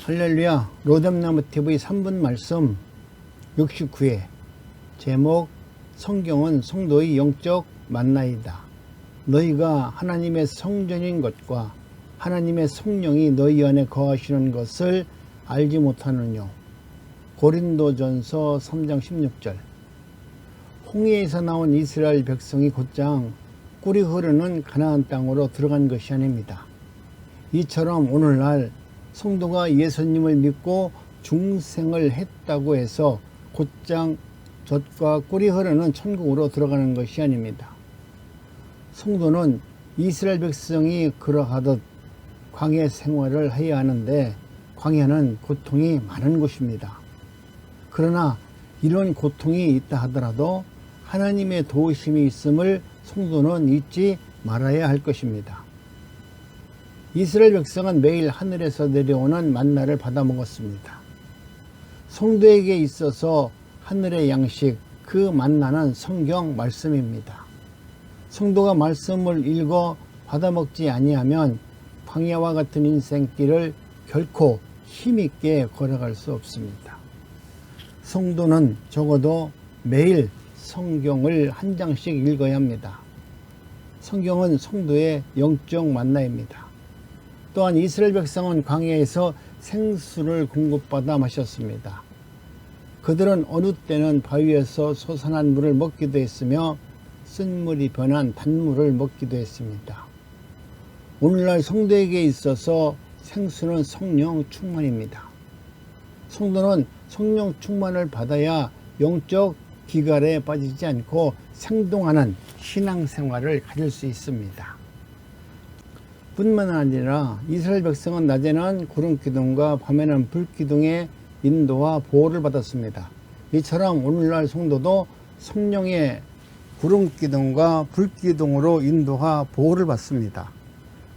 할렐루야. 로뎀나무TV 3분 말씀 69회 제목 성경은 성도의 영적 만나이다. 너희가 하나님의 성전인 것과 하나님의 성령이 너희 안에 거하시는 것을 알지 못하느뇨. 고린도전서 3장 16절. 홍해에서 나온 이스라엘 백성이 곧장 꿀이 흐르는 가나안 땅으로 들어간 것이 아닙니다. 이처럼 오늘날 성도가 예수님을 믿고 중생을 했다고 해서 곧장 젖과 꿀이 흐르는 천국으로 들어가는 것이 아닙니다. 성도는 이스라엘 백성이 그러하듯 광야 생활을 해야 하는데 광야는 고통이 많은 곳입니다. 그러나 이런 고통이 있다 하더라도 하나님의 도우심이 있음을 성도는 잊지 말아야 할 것입니다. 이스라엘 백성은 매일 하늘에서 내려오는 만나를 받아 먹었습니다. 성도에게 있어서 하늘의 양식, 그 만나는 성경 말씀입니다. 성도가 말씀을 읽어 받아 먹지 아니하면 광야와 같은 인생길을 결코 힘있게 걸어갈 수 없습니다. 성도는 적어도 매일 성경을 한 장씩 읽어야 합니다. 성경은 성도의 영적 만나입니다. 또한 이스라엘 백성은 광야에서 생수를 공급받아 마셨습니다. 그들은 어느 때는 바위에서 솟아난 물을 먹기도 했으며 쓴물이 변한 단물을 먹기도 했습니다. 오늘날 성도에게 있어서 생수는 성령 충만입니다. 성도는 성령 충만을 받아야 영적 기갈에 빠지지 않고 생동하는 신앙생활을 가질 수 있습니다. 뿐만 아니라 이스라엘 백성은 낮에는 구름기둥과 밤에는 불기둥의 인도와 보호를 받았습니다. 이처럼 오늘날 성도도 성령의 구름기둥과 불기둥으로 인도와 보호를 받습니다.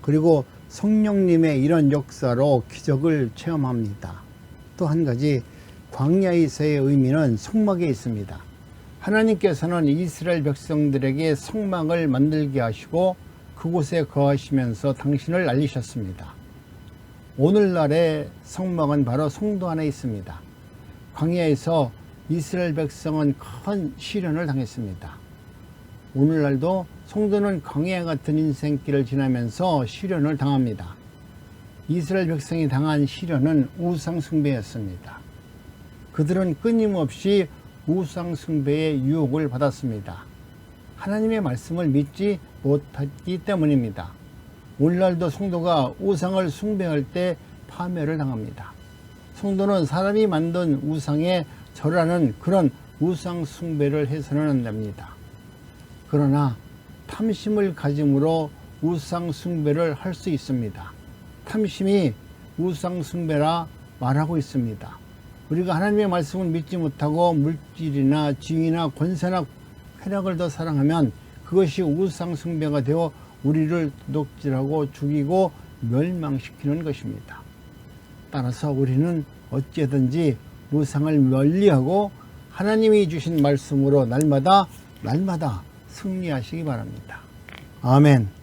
그리고 성령님의 이런 역사로 기적을 체험합니다. 또 한 가지, 광야에서의 의미는 성막에 있습니다. 하나님께서는 이스라엘 백성들에게 성막을 만들게 하시고 그곳에 거하시면서 당신을 알리셨습니다. 오늘날의 성막은 바로 성도 안에 있습니다. 광야에서 이스라엘 백성은 큰 시련을 당했습니다. 오늘날도 성도는 광야 같은 인생길을 지나면서 시련을 당합니다. 이스라엘 백성이 당한 시련은 우상 숭배였습니다. 그들은 끊임없이 우상 숭배의 유혹을 받았습니다. 하나님의 말씀을 믿지 못했기 때문입니다. 오늘날도 성도가 우상을 숭배할 때 파멸을 당합니다. 성도는 사람이 만든 우상에 절하는 그런 우상 숭배를 해서는 안 됩니다. 그러나 탐심을 가짐으로 우상 숭배를 할 수 있습니다. 탐심이 우상 숭배라 말하고 있습니다. 우리가 하나님의 말씀을 믿지 못하고 물질이나 지위나 권세나 쾌락을 더 사랑하면 그것이 우상 숭배가 되어 우리를 도둑질하고 죽이고 멸망시키는 것입니다. 따라서 우리는 어찌든지 우상을 멀리하고 하나님이 주신 말씀으로 날마다 승리하시기 바랍니다. 아멘.